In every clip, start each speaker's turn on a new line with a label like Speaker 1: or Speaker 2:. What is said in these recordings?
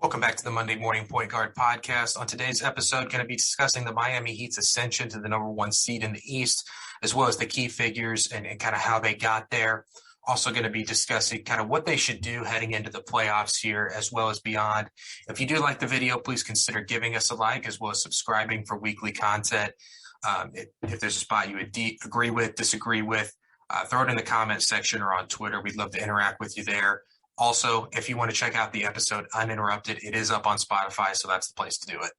Speaker 1: Welcome back to the Monday Morning Point Guard Podcast. On today's episode, going to be discussing the Miami Heat's ascension to the number one seed in the East, as well as the key figures and kind of how they got there. Also going to be discussing kind of what they should do heading into the playoffs here, as well as beyond. If you do like the video, please consider giving us a like, as well as subscribing for weekly content. If there's a spot you would agree with, disagree with, throw it in the comments section or on Twitter. We'd love to interact with you there. Also, if you want to check out the episode uninterrupted, it is up on Spotify, so that's the place to do it.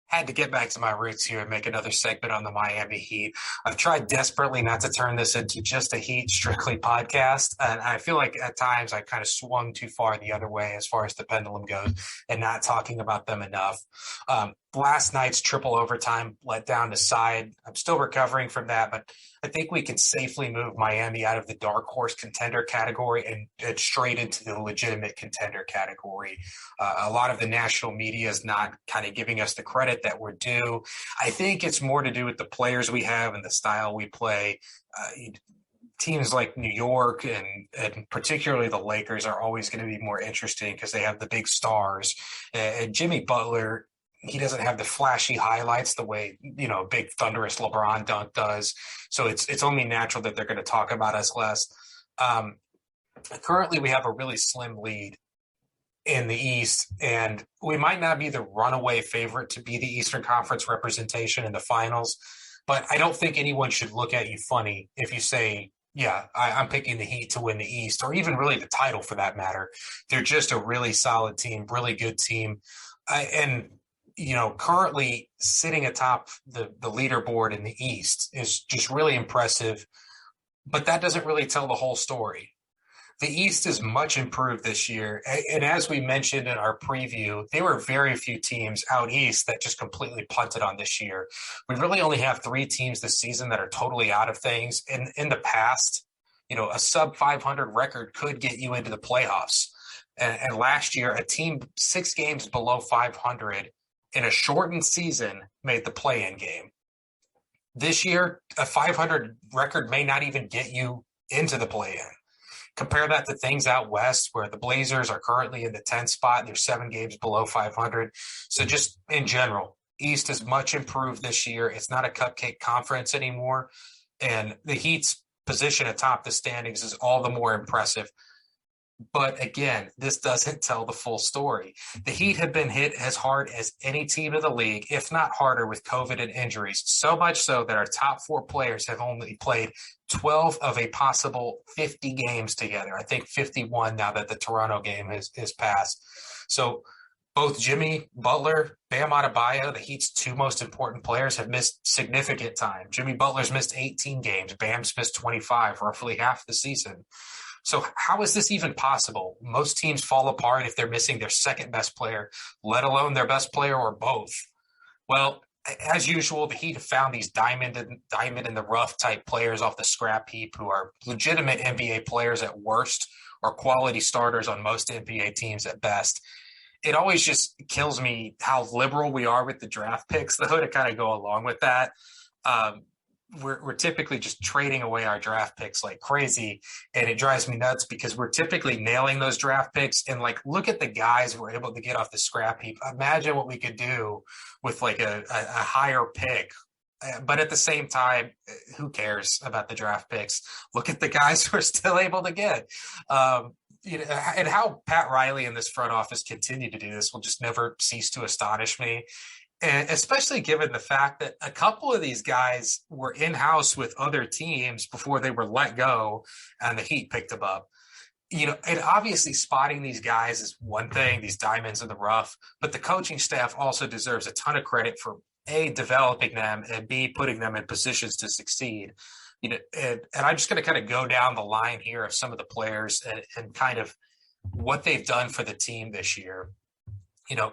Speaker 1: Had to get back to my roots here and make another segment on the Miami Heat. I've tried desperately not to turn this into just a Heat strictly podcast, and I feel like at times I kind of swung too far the other way as far as the pendulum goes and not talking about them enough. Last night's triple overtime letdown aside, I'm still recovering from that, but I think we can safely move Miami out of the dark horse contender category and straight into the legitimate contender category. A lot of the national media is not kind of giving us the credit that we're due. I think it's more to do with the players we have and the style we play. Teams like New York and particularly the Lakers are always going to be more interesting because they have the big stars. And Jimmy Butler, he doesn't have the flashy highlights the way, big thunderous LeBron dunk does. So it's only natural that they're going to talk about us less. Currently, we have a really slim lead in the East, and we might not be the runaway favorite to be the Eastern Conference representation in the finals. But I don't think anyone should look at you funny if you say, yeah, I'm picking the Heat to win the East, or even really the title for that matter. They're just a really solid team, really good team. Currently sitting atop the leaderboard in the East is just really impressive, but that doesn't really tell the whole story. The East is much improved this year, and as we mentioned in our preview, there were very few teams out East that just completely punted on this year. We really only have 3 teams this season that are totally out of things. In the past, a sub 500 record could get you into the playoffs. And last year, a team 6 games below 500 in a shortened season made the play-in game. This year, a 500 record may not even get you into the play-in. Compare that to things out west where the Blazers are currently in the 10th spot and they're 7 games below 500. So just in general, East is much improved this year. It's not a cupcake conference anymore. And the Heat's position atop the standings is all the more impressive. But again, this doesn't tell the full story. The Heat have been hit as hard as any team in the league, if not harder, with COVID and injuries. So much so that our top 4 players have only played 12 of a possible 50 games together. I think 51 now that the Toronto game has passed. So both Jimmy Butler, Bam Adebayo, the Heat's 2 most important players, have missed significant time. Jimmy Butler's missed 18 games. Bam's missed 25, roughly half the season. So how is this even possible? Most teams fall apart if they're missing their second best player, let alone their best player or both. Well, as usual, the Heat have found these diamond in the rough type players off the scrap heap who are legitimate NBA players at worst or quality starters on most NBA teams at best. It always just kills me how liberal we are with the draft picks, though, to kind of go along with that. We're typically just trading away our draft picks like crazy, and it drives me nuts because we're typically nailing those draft picks. And look at the guys we're able to get off the scrap heap. Imagine what we could do with a higher pick. But at the same time, who cares about the draft picks? Look at the guys we're still able to get. And how Pat Riley and this front office continue to do this will just never cease to astonish me. And especially given the fact that a couple of these guys were in-house with other teams before they were let go and the Heat picked them up. And obviously spotting these guys is one thing, these diamonds in the rough, but the coaching staff also deserves a ton of credit for A, developing them, and B, putting them in positions to succeed. And I'm just going to kind of go down the line here of some of the players and kind of what they've done for the team this year.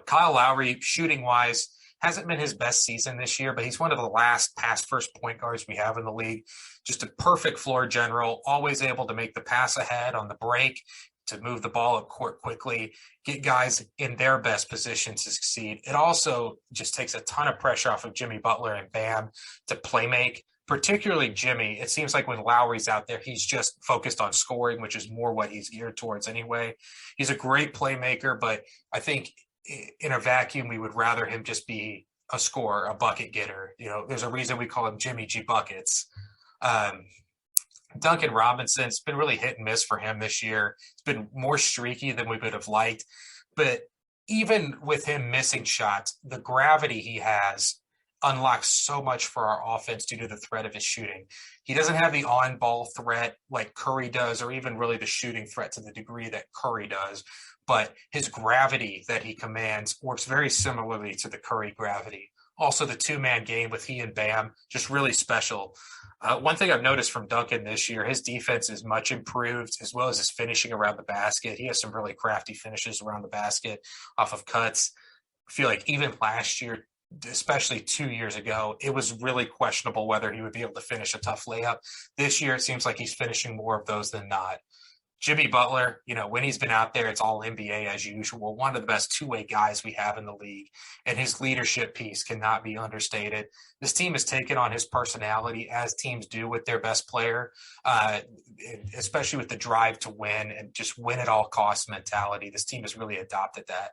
Speaker 1: Kyle Lowry, shooting-wise, hasn't been his best season this year, but he's one of the last pass-first point guards we have in the league. Just a perfect floor general, always able to make the pass ahead on the break, to move the ball up court quickly, get guys in their best position to succeed. It also just takes a ton of pressure off of Jimmy Butler and Bam to play make, particularly Jimmy. It seems like when Lowry's out there, he's just focused on scoring, which is more what he's geared towards anyway. He's a great playmaker, but I think in a vacuum, we would rather him just be a scorer, a bucket getter. There's a reason we call him Jimmy G Buckets. Um, Duncan Robinson's been really hit and miss for him this year. It's been more streaky than we would have liked. But even with him missing shots, the gravity he has unlocks so much for our offense due to the threat of his shooting. He doesn't have the on-ball threat like Curry does, or even really the shooting threat to the degree that Curry does. But his gravity that he commands works very similarly to the Curry gravity. Also, the two-man game with he and Bam, just really special. One thing I've noticed from Duncan this year, his defense is much improved, as well as his finishing around the basket. He has some really crafty finishes around the basket off of cuts. I feel like even last year, especially 2 years ago, it was really questionable whether he would be able to finish a tough layup. This year, it seems like he's finishing more of those than not. Jimmy Butler, when he's been out there, it's all NBA as usual. One of the best two-way guys we have in the league, and his leadership piece cannot be understated. This team has taken on his personality, as teams do with their best player, especially with the drive to win and just win at all costs mentality. This team has really adopted that.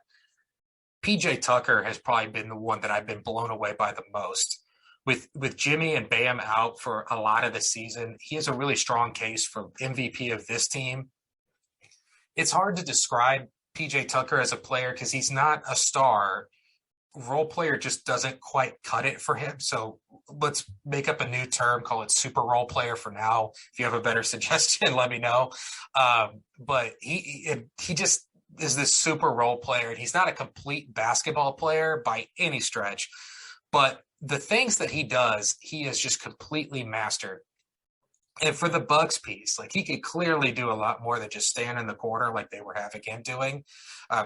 Speaker 1: PJ Tucker has probably been the one that I've been blown away by the most. With Jimmy and Bam out for a lot of the season, he has a really strong case for MVP of this team. It's hard to describe PJ Tucker as a player because he's not a star. Role player just doesn't quite cut it for him. So let's make up a new term, call it super role player for now. If you have a better suggestion, let me know. But he just is this super role player, and he's not a complete basketball player by any stretch. But the things that he does, he has just completely mastered. And for the Bucks piece, like he could clearly do a lot more than just stand in the corner like they were having him doing.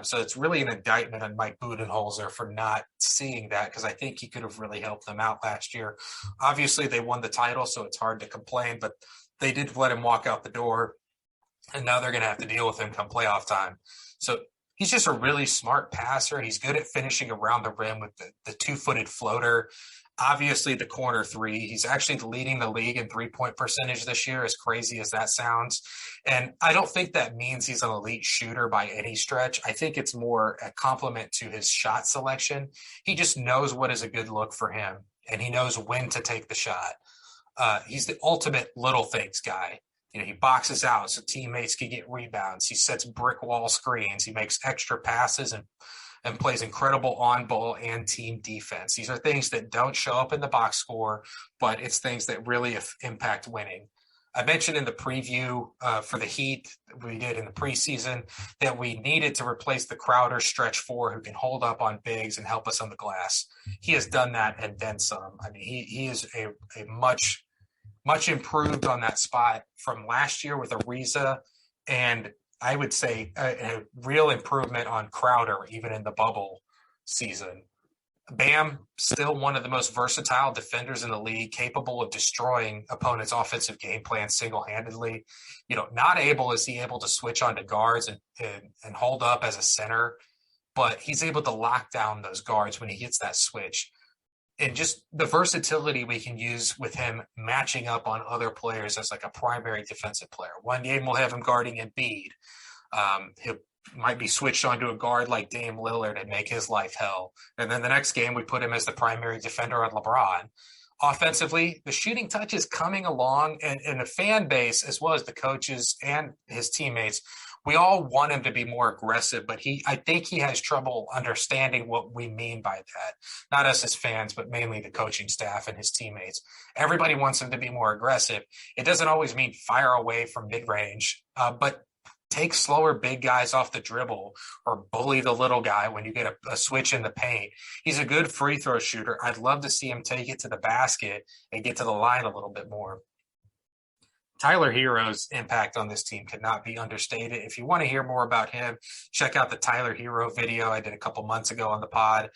Speaker 1: So it's really an indictment on Mike Budenholzer for not seeing that, because I think he could have really helped them out last year. Obviously, they won the title, so it's hard to complain, but they did let him walk out the door, and now they're going to have to deal with him come playoff time. So he's just a really smart passer. He's good at finishing around the rim with the two-footed floater. Obviously, the corner three. He's actually leading the league in three-point percentage this year, as crazy as that sounds. And I don't think that means he's an elite shooter by any stretch. I think it's more a compliment to his shot selection. He just knows what is a good look for him, and he knows when to take the shot. He's the ultimate little things guy. He boxes out so teammates can get rebounds. He sets brick wall screens. He makes extra passes and plays incredible on-ball and team defense. These are things that don't show up in the box score, but it's things that really impact winning. I mentioned in the preview for the Heat we did in the preseason that we needed to replace the Crowder stretch four who can hold up on bigs and help us on the glass. He has done that and then some. I mean, he is a much improved on that spot from last year with Ariza, and I would say a real improvement on Crowder even in the bubble season. Bam, still one of the most versatile defenders in the league, capable of destroying opponents' offensive game plan single-handedly. Not able is he able to switch onto guards and hold up as a center, but he's able to lock down those guards when he gets that switch. And just the versatility we can use with him matching up on other players as like a primary defensive player. One game we'll have him guarding Embiid. He might be switched onto a guard like Dame Lillard and make his life hell. And then the next game we put him as the primary defender on LeBron. Offensively, the shooting touch is coming along, and the fan base, as well as the coaches and his teammates, we all want him to be more aggressive, but I think he has trouble understanding what we mean by that. Not us as fans, but mainly the coaching staff and his teammates. Everybody wants him to be more aggressive. It doesn't always mean fire away from mid-range, but take slower big guys off the dribble or bully the little guy when you get a switch in the paint. He's a good free throw shooter. I'd love to see him take it to the basket and get to the line a little bit more. Tyler Herro's impact on this team cannot be understated. If you want to hear more about him, check out the Tyler Herro video I did a couple months ago on the pod.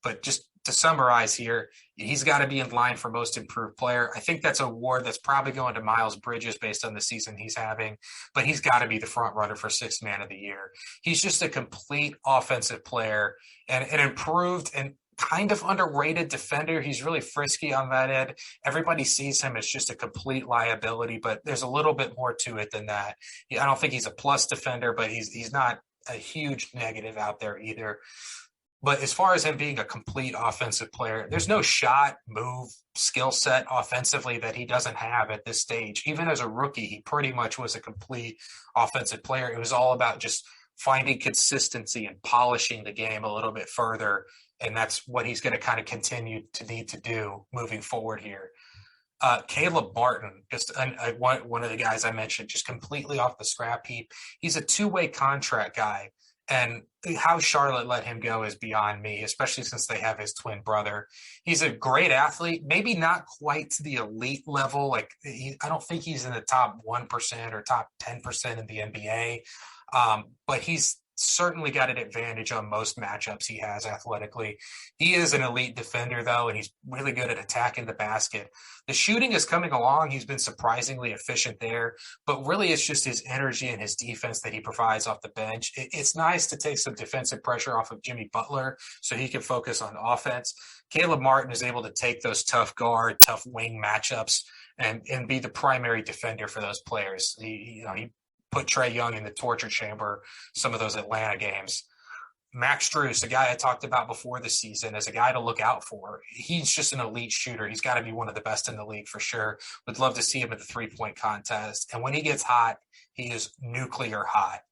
Speaker 1: But just to summarize here, he's got to be in line for most improved player. I think that's an award that's probably going to Miles Bridges based on the season he's having, but he's got to be the front runner for sixth man of the year. He's just a complete offensive player and improved and kind of underrated defender. He's really frisky on that end. Everybody sees him as just a complete liability, but there's a little bit more to it than that. I don't think he's a plus defender, but he's not a huge negative out there either. But as far as him being a complete offensive player, there's no shot, move, skill set offensively that he doesn't have at this stage. Even as a rookie, he pretty much was a complete offensive player. It was all about just finding consistency and polishing the game a little bit further. And that's what he's going to kind of continue to need to do moving forward here. Caleb Martin, just one of the guys I mentioned, just completely off the scrap heap. He's a two-way contract guy. And how Charlotte let him go is beyond me, especially since they have his twin brother. He's a great athlete, maybe not quite to the elite level. I don't think he's in the top 1% or top 10% in the NBA. But he's certainly got an advantage on most matchups he has athletically. He is an elite defender, though, and he's really good at attacking the basket. The shooting is coming along. He's been surprisingly efficient there, but really it's just his energy and his defense that he provides off the bench. It's nice to take some defensive pressure off of Jimmy Butler so he can focus on offense. Caleb Martin is able to take those tough guard, tough wing matchups and be the primary defender for those players. He put Trae Young in the torture chamber some of those Atlanta games. Max Strus, a guy I talked about before the season, as a guy to look out for. He's just an elite shooter. He's got to be one of the best in the league for sure. Would love to see him at the three-point contest. And when he gets hot, he is nuclear hot.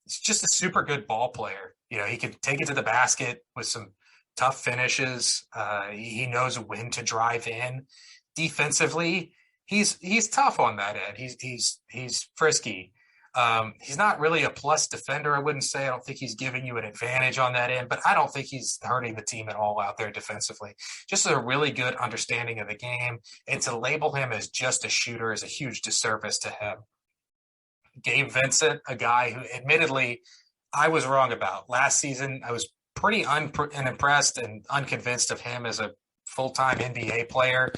Speaker 1: He's just a super good ball player. He can take it to the basket with some tough finishes. He knows when to drive in. Defensively, he's tough on that end. He's frisky. He's not really a plus defender, I wouldn't say. I don't think he's giving you an advantage on that end, but I don't think he's hurting the team at all out there defensively. Just a really good understanding of the game, and to label him as just a shooter is a huge disservice to him. Gabe Vincent, a guy who admittedly I was wrong about. Last season, I was pretty unimpressed and unconvinced of him as a full-time NBA player.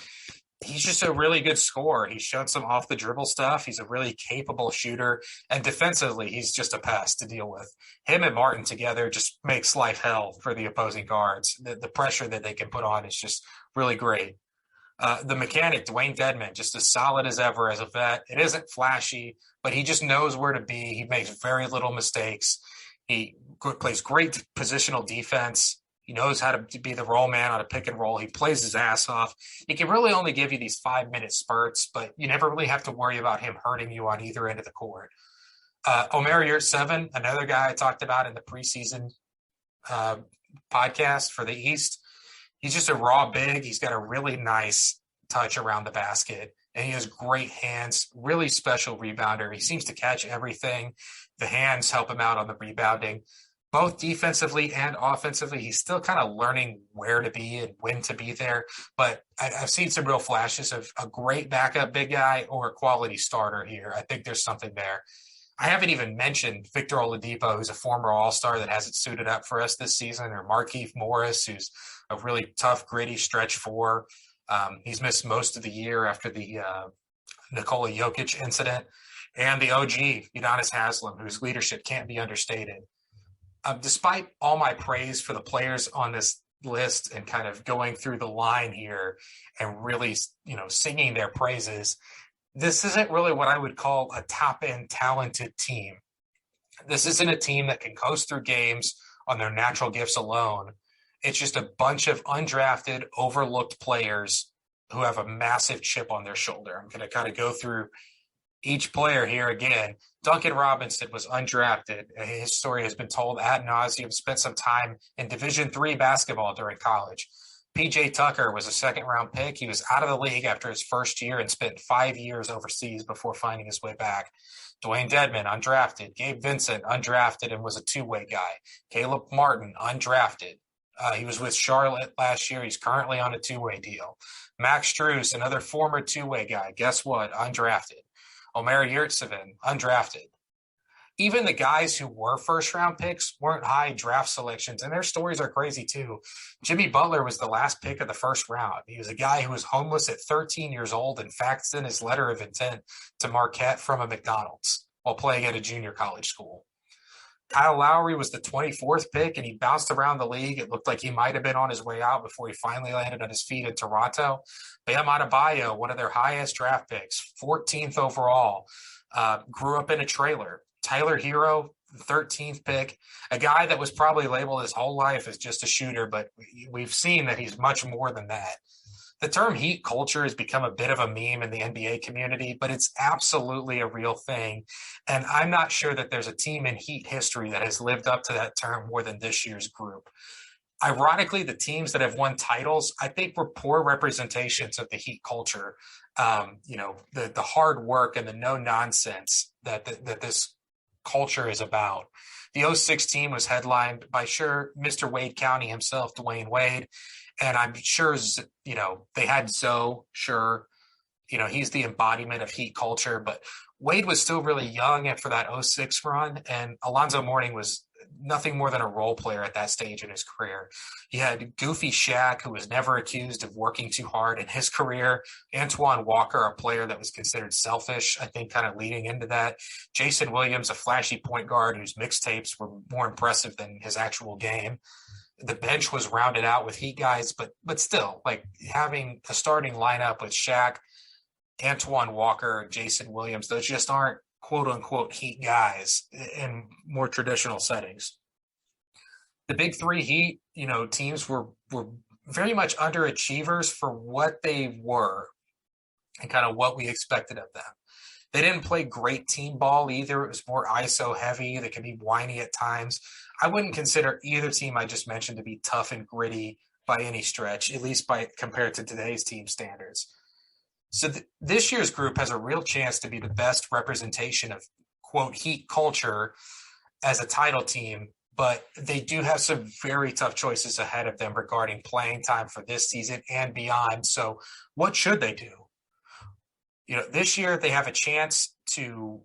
Speaker 1: He's just a really good scorer. He's shown some off the dribble stuff. He's a really capable shooter. And defensively, he's just a pest to deal with. Him and Martin together just makes life hell for the opposing guards. The pressure that they can put on is just really great. The mechanic, Dwayne Dedmon, just as solid as ever as a vet. It isn't flashy, but he just knows where to be. He makes very little mistakes. He plays great positional defense. He knows how to be the roll man on a pick and roll. He plays his ass off. He can really only give you these 5-minute spurts, but you never really have to worry about him hurting you on either end of the court. Omer Yurtseven, another guy I talked about in the preseason podcast for the East. He's just a raw big. He's got a really nice touch around the basket, and he has great hands, really special rebounder. He seems to catch everything. The hands help him out on the rebounding. Both defensively and offensively, he's still kind of learning where to be and when to be there. But I've seen some real flashes of a great backup big guy or a quality starter here. I think there's something there. I haven't even mentioned Victor Oladipo, who's a former All-Star that hasn't suited up for us this season, or Markieff Morris, who's a really tough, gritty stretch four. He's missed most of the year after the Nikola Jokic incident. And the OG, Udonis Haslem, whose leadership can't be understated. Despite all my praise for the players on this list and kind of going through the line here and really, singing their praises, this isn't really what I would call a top-end talented team. This isn't a team that can coast through games on their natural gifts alone. It's just a bunch of undrafted, overlooked players who have a massive chip on their shoulder. I'm going to kind of go through each player here again. Duncan Robinson was undrafted. His story has been told ad nauseum, spent some time in Division III basketball during college. PJ Tucker was a second-round pick. He was out of the league after his first year and spent 5 years overseas before finding his way back. Dwayne Dedmon, undrafted. Gabe Vincent, undrafted and was a two-way guy. Caleb Martin, undrafted. He was with Charlotte last year. He's currently on a two-way deal. Max Strus, another former two-way guy. Guess what? Undrafted. Omer Yurtseven, undrafted. Even the guys who were first-round picks weren't high draft selections, and their stories are crazy too. Jimmy Butler was the last pick of the first round. He was a guy who was homeless at 13 years old and faxed in his letter of intent to Marquette from a McDonald's while playing at a junior college school. Kyle Lowry was the 24th pick, and he bounced around the league. It looked like he might have been on his way out before he finally landed on his feet in Toronto. Bam Adebayo, one of their highest draft picks, 14th overall, grew up in a trailer. Tyler Hero, 13th pick, a guy that was probably labeled his whole life as just a shooter, but we've seen that he's much more than that. The term heat culture has become a bit of a meme in the NBA community, but it's absolutely a real thing. And I'm not sure that there's a team in Heat history that has lived up to that term more than this year's group. Ironically, the teams that have won titles, I think, were poor representations of the Heat culture. The hard work and the no nonsense that this culture is about. The '06 team was headlined by Mr. Wade County himself, Dwayne Wade. And I'm sure, they had Zoe, sure. He's the embodiment of Heat culture, but Wade was still really young after that '06 run. And Alonzo Mourning was nothing more than a role player at that stage in his career. You had Goofy Shaq, who was never accused of working too hard in his career. Antoine Walker, a player that was considered selfish, I think, kind of leading into that. Jason Williams, a flashy point guard whose mixtapes were more impressive than his actual game. The bench was rounded out with Heat guys, but still, like having a starting lineup with Shaq, Antoine Walker, Jason Williams, those just aren't quote unquote Heat guys in more traditional settings. The big three Heat, teams were very much underachievers for what they were and kind of what we expected of them. They didn't play great team ball either. It was more ISO heavy. They could be whiny at times. I wouldn't consider either team I just mentioned to be tough and gritty by any stretch, at least compared to today's team standards. So this year's group has a real chance to be the best representation of, quote, Heat culture as a title team, but they do have some very tough choices ahead of them regarding playing time for this season and beyond. So what should they do? This year they have a chance to,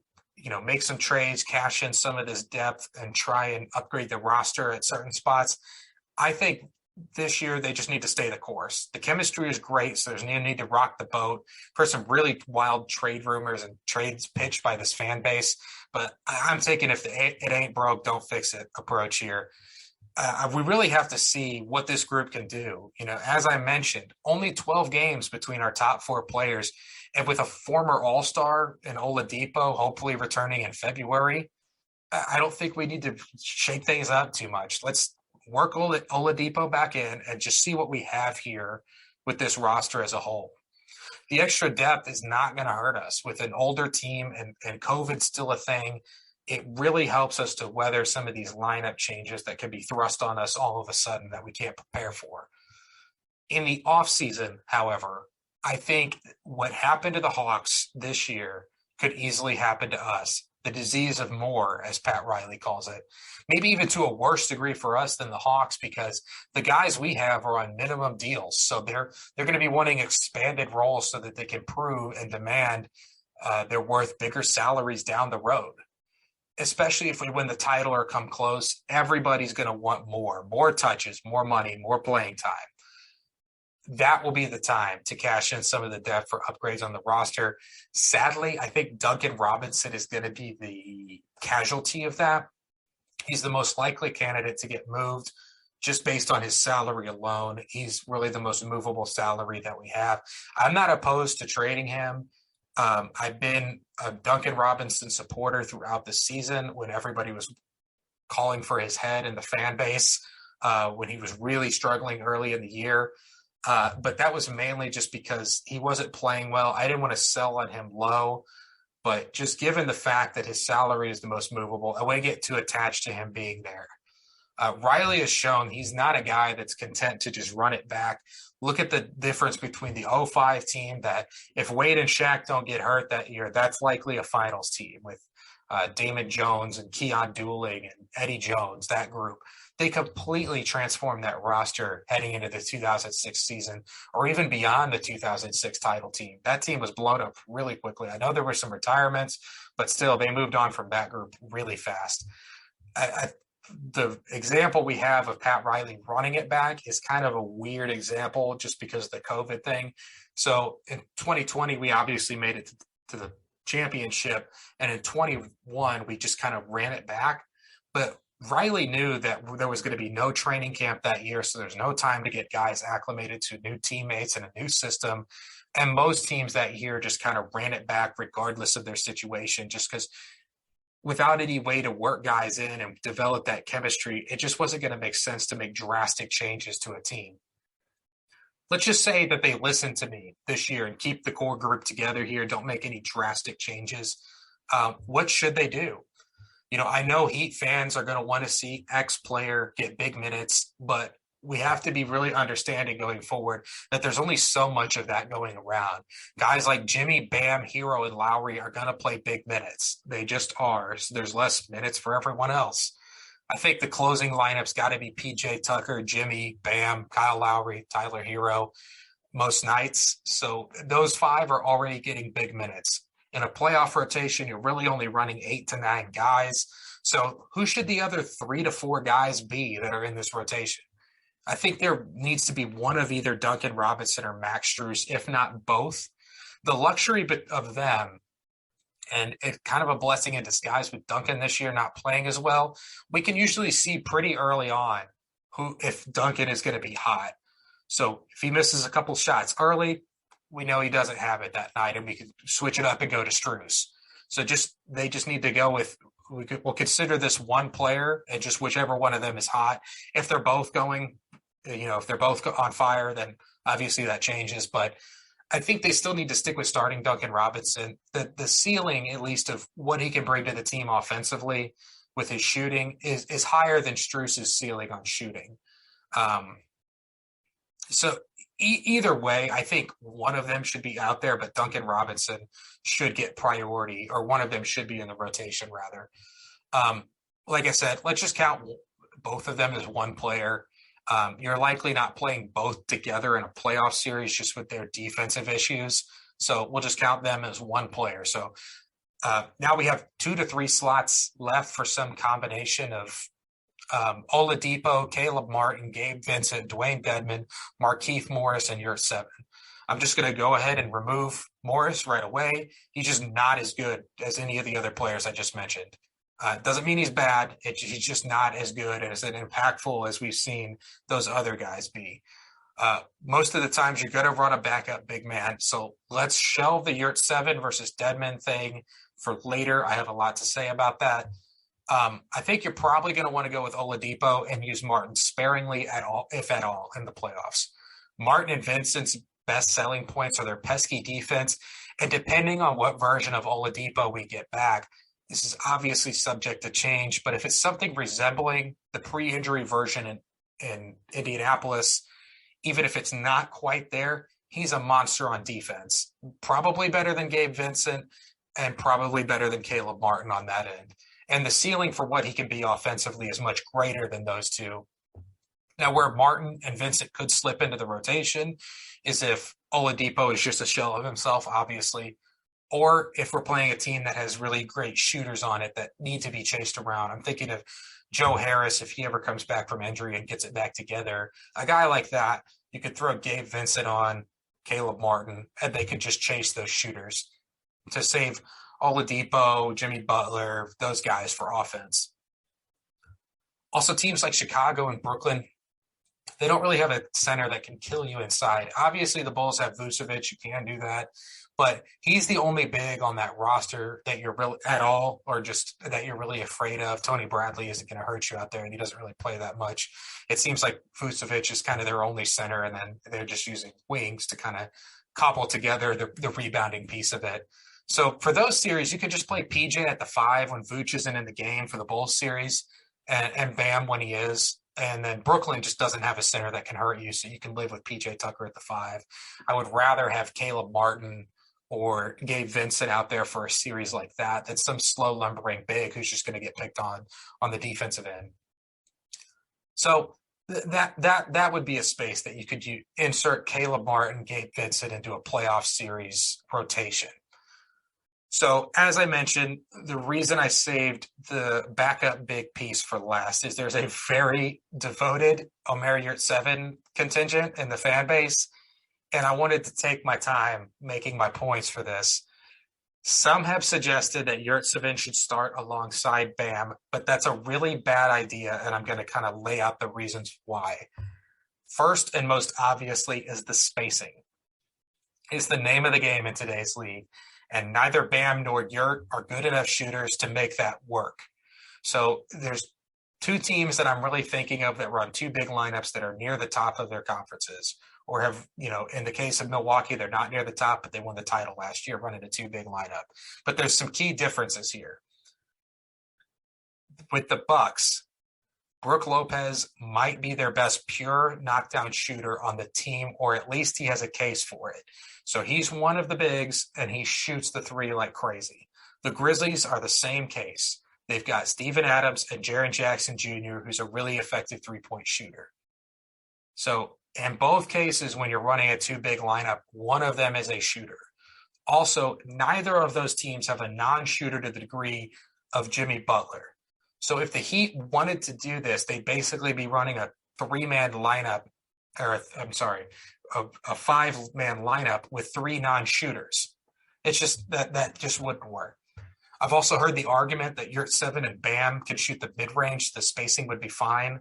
Speaker 1: make some trades, cash in some of this depth, and try and upgrade the roster at certain spots. I think this year they just need to stay the course. The chemistry is great, so there's no need to rock the boat. For some really wild trade rumors and trades pitched by this fan base, but I'm taking if it ain't broke, don't fix it approach here. We really have to see what this group can do. As I mentioned, only 12 games between our top four players, and with a former All-Star in Oladipo hopefully returning in February, I don't think we need to shake things up too much. Let's work Oladipo back in and just see what we have here with this roster as a whole. The extra depth is not going to hurt us with an older team and COVID still a thing. It really helps us to weather some of these lineup changes that can be thrust on us all of a sudden that we can't prepare for. In the offseason, however, I think what happened to the Hawks this year could easily happen to us. The disease of more, as Pat Riley calls it, maybe even to a worse degree for us than the Hawks, because the guys we have are on minimum deals. So they're going to be wanting expanded roles so that they can prove and demand they're worth bigger salaries down the road. Especially if we win the title or come close, everybody's going to want more touches, more money, more playing time. That will be the time to cash in some of the depth for upgrades on the roster. Sadly, I think Duncan Robinson is going to be the casualty of that. He's the most likely candidate to get moved just based on his salary alone. He's really the most movable salary that we have. I'm not opposed to trading him. I've been a Duncan Robinson supporter throughout the season when everybody was calling for his head in the fan base when he was really struggling early in the year. But that was mainly just because he wasn't playing well. I didn't want to sell on him low, but just given the fact that his salary is the most movable, I wouldn't get too attached to him being there. Riley has shown he's not a guy that's content to just run it back. Look at the difference between the 05 team that if Wade and Shaq don't get hurt that year, that's likely a finals team with Damon Jones and Keon Dooling and Eddie Jones, that group. They completely transformed that roster heading into the 2006 season or even beyond the 2006 title team. That team was blown up really quickly. I know there were some retirements, but still they moved on from that group really fast. The example we have of Pat Riley running it back is kind of a weird example just because of the COVID thing. So in 2020, we obviously made it to the championship. And in 21, we just kind of ran it back. But Riley knew that there was going to be no training camp that year, so there's no time to get guys acclimated to new teammates and a new system. And most teams that year just kind of ran it back regardless of their situation, just because without any way to work guys in and develop that chemistry, it just wasn't going to make sense to make drastic changes to a team. Let's just say that they listen to me this year and keep the core group together here. Don't make any drastic changes. What should they do? I know Heat fans are going to want to see X player get big minutes, but we have to be really understanding going forward that there's only so much of that going around. Guys like Jimmy, Bam, Hero, and Lowry are going to play big minutes. They just are. So there's less minutes for everyone else. I think the closing lineup's got to be PJ Tucker, Jimmy, Bam, Kyle Lowry, Tyler Hero most nights. So those five are already getting big minutes. In a playoff rotation, you're really only running 8 to 9 guys. So who should the other 3 to 4 guys be that are in this rotation? I think there needs to be one of either Duncan Robinson or Max Strus, if not both. The luxury of them, and it's kind of a blessing in disguise with Duncan this year not playing as well, we can usually see pretty early on if Duncan is going to be hot. So if he misses a couple shots early, we know he doesn't have it that night, and we can switch it up and go to Strus. So they just need to go with we'll consider this one player and just whichever one of them is hot. If they're both going, if they're both on fire, then obviously that changes. But I think they still need to stick with starting Duncan Robinson. The ceiling, at least, of what he can bring to the team offensively with his shooting is higher than Strus's ceiling on shooting. So either way, I think one of them should be out there, but Duncan Robinson should get priority, or one of them should be in the rotation rather. Like I said, let's just count both of them as one player. You're likely not playing both together in a playoff series just with their defensive issues. So we'll just count them as one player. So now we have 2 to 3 slots left for some combination of Oladipo, Caleb Martin, Gabe Vincent, Dwayne Dedmon, Markieff Morris, and Yurt 7. I'm just going to go ahead and remove Morris right away. He's just not as good as any of the other players I just mentioned. Doesn't mean he's bad. He's just not as good and as impactful as we've seen those other guys be. Most of the times you're going to run a backup big man. So let's shelve the Yurt 7 versus Dedmon thing for later. I have a lot to say about that. I think you're probably going to want to go with Oladipo and use Martin sparingly at all, if at all, in the playoffs. Martin and Vincent's best selling points are their pesky defense. And depending on what version of Oladipo we get back, this is obviously subject to change, but if it's something resembling the pre-injury version in Indianapolis, even if it's not quite there, he's a monster on defense. Probably better than Gabe Vincent and probably better than Caleb Martin on that end. And the ceiling for what he can be offensively is much greater than those two. Now, where Martin and Vincent could slip into the rotation is if Oladipo is just a shell of himself, obviously, or if we're playing a team that has really great shooters on it that need to be chased around. I'm thinking of Joe Harris, if he ever comes back from injury and gets it back together. A guy like that, you could throw Gabe Vincent on, Caleb Martin, and they could just chase those shooters to save Oladipo, Jimmy Butler, those guys for offense. Also, teams like Chicago and Brooklyn, they don't really have a center that can kill you inside. Obviously, the Bulls have Vucevic. You can do that. But he's the only big on that roster that you're really at all, or just that you're really afraid of. Tony Bradley isn't going to hurt you out there, and he doesn't really play that much. It seems like Vucevic is kind of their only center, and then they're just using wings to kind of cobble together the rebounding piece of it. So for those series, you could just play PJ at the 5 when Vooch isn't in the game for the Bulls series, and Bam when he is. And then Brooklyn just doesn't have a center that can hurt you, so you can live with PJ Tucker at the 5. I would rather have Caleb Martin or Gabe Vincent out there for a series like that than some slow lumbering big who's just going to get picked on the defensive end. So that would be a space that you could insert Caleb Martin, Gabe Vincent into a playoff series rotation. So as I mentioned, the reason I saved the backup big piece for last is there's a very devoted Omer Yurt 7 contingent in the fan base, and I wanted to take my time making my points for this. Some have suggested that Yurtseven should start alongside Bam, but that's a really bad idea, and I'm going to kind of lay out the reasons why. First and most obviously is the spacing. It's the name of the game in today's league, and neither Bam nor Yurt are good enough shooters to make that work. So there's two teams that I'm really thinking of that run two big lineups that are near the top of their conferences, or have, in the case of Milwaukee, they're not near the top, but they won the title last year running a two big lineup. But there's some key differences here. With the Bucks, Brook Lopez might be their best pure knockdown shooter on the team, or at least he has a case for it. So he's one of the bigs, and he shoots the three like crazy. The Grizzlies are the same case. They've got Steven Adams and Jaren Jackson Jr., who's a really effective three-point shooter. So in both cases, when you're running a two-big lineup, one of them is a shooter. Also, neither of those teams have a non-shooter to the degree of Jimmy Butler. So if the Heat wanted to do this, they'd basically be running a three-man lineup, or a five-man lineup with three non-shooters. It's just that just wouldn't work. I've also heard the argument that Yurtseven and Bam can shoot the mid-range, the spacing would be fine.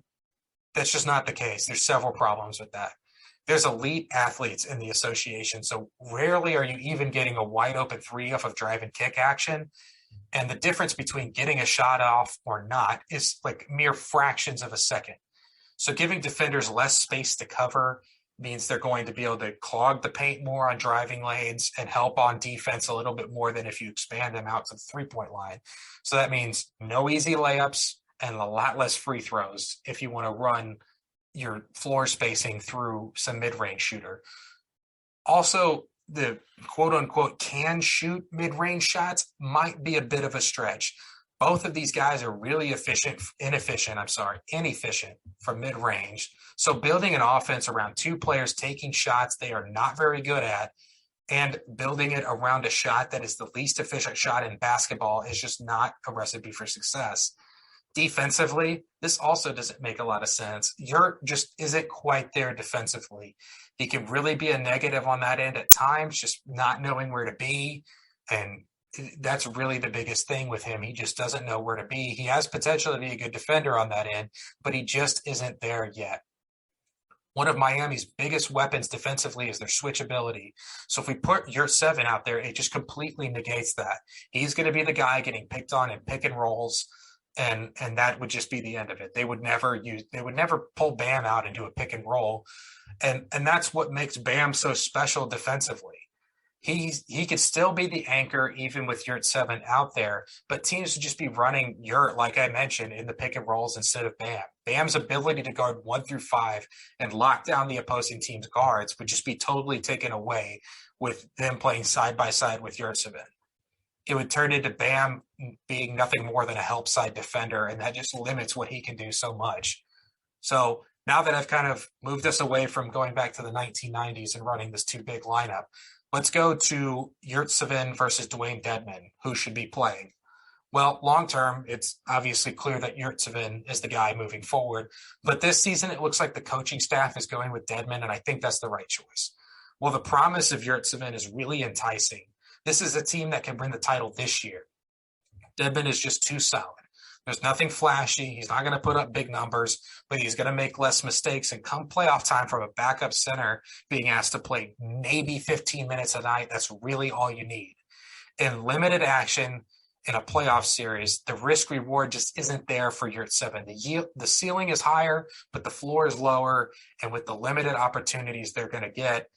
Speaker 1: That's just not the case. There's several problems with that. There's elite athletes in the association, so rarely are you even getting a wide open three off of drive and kick action. And the difference between getting a shot off or not is like mere fractions of a second. So giving defenders less space to cover means they're going to be able to clog the paint more on driving lanes and help on defense a little bit more than if you expand them out to the three-point line. So that means no easy layups and a lot less free throws if you want to run your floor spacing through some mid-range shooter. Also, the quote-unquote can shoot mid-range shots might be a bit of a stretch. Both of these guys are really inefficient from mid-range. So building an offense around two players taking shots they are not very good at and building it around a shot that is the least efficient shot in basketball is just not a recipe for success. Defensively, this also doesn't make a lot of sense. Yurt just isn't quite there defensively. He can really be a negative on that end at times, just not knowing where to be. And that's really the biggest thing with him. He just doesn't know where to be. He has potential to be a good defender on that end, but he just isn't there yet. One of Miami's biggest weapons defensively is their switchability. So if we put Yurtseven out there, it just completely negates that. He's going to be the guy getting picked on in pick and rolls. And that would just be the end of it. They would never pull Bam out and do a pick and roll. And that's what makes Bam so special defensively. He could still be the anchor even with Yurtseven out there, but teams would just be running Yurt, like I mentioned, in the pick and rolls instead of Bam. Bam's ability to guard 1 through 5 and lock down the opposing team's guards would just be totally taken away with them playing side by side with Yurtseven. It would turn into Bam being nothing more than a help side defender, and that just limits what he can do so much. So now that I've kind of moved us away from going back to the 1990s and running this two big lineup, let's go to Yurtseven versus Dwayne Dedmon, who should be playing. Well, long term, it's obviously clear that Yurtseven is the guy moving forward. But this season, it looks like the coaching staff is going with Dedmon, and I think that's the right choice. Well, the promise of Yurtseven is really enticing. This is a team that can win the title this year. Dedmon is just too solid. There's nothing flashy. He's not going to put up big numbers, but he's going to make less mistakes. And come playoff time from a backup center being asked to play maybe 15 minutes a night, that's really all you need. In limited action in a playoff series, the risk reward just isn't there for Yurtseven. The ceiling is higher, but the floor is lower. And with the limited opportunities they're going to get,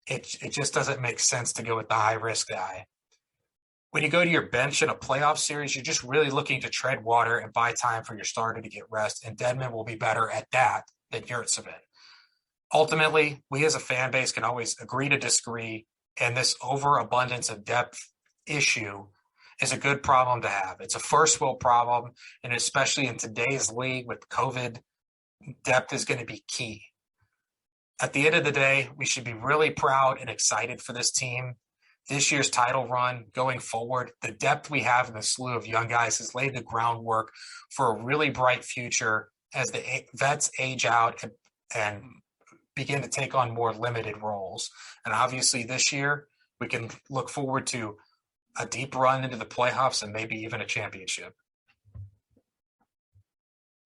Speaker 1: it just doesn't make sense to go with the high risk guy. When you go to your bench in a playoff series, you're just really looking to tread water and buy time for your starter to get rest, and Dedmon will be better at that than Yurtseven. Ultimately, we as a fan base can always agree to disagree, and this overabundance of depth issue is a good problem to have. It's a first world problem, and especially in today's league with COVID, depth is going to be key. At the end of the day, we should be really proud and excited for this team. This year's title run going forward, the depth we have in the slew of young guys has laid the groundwork for a really bright future as the vets age out and begin to take on more limited roles. And obviously this year, we can look forward to a deep run into the playoffs and maybe even a championship.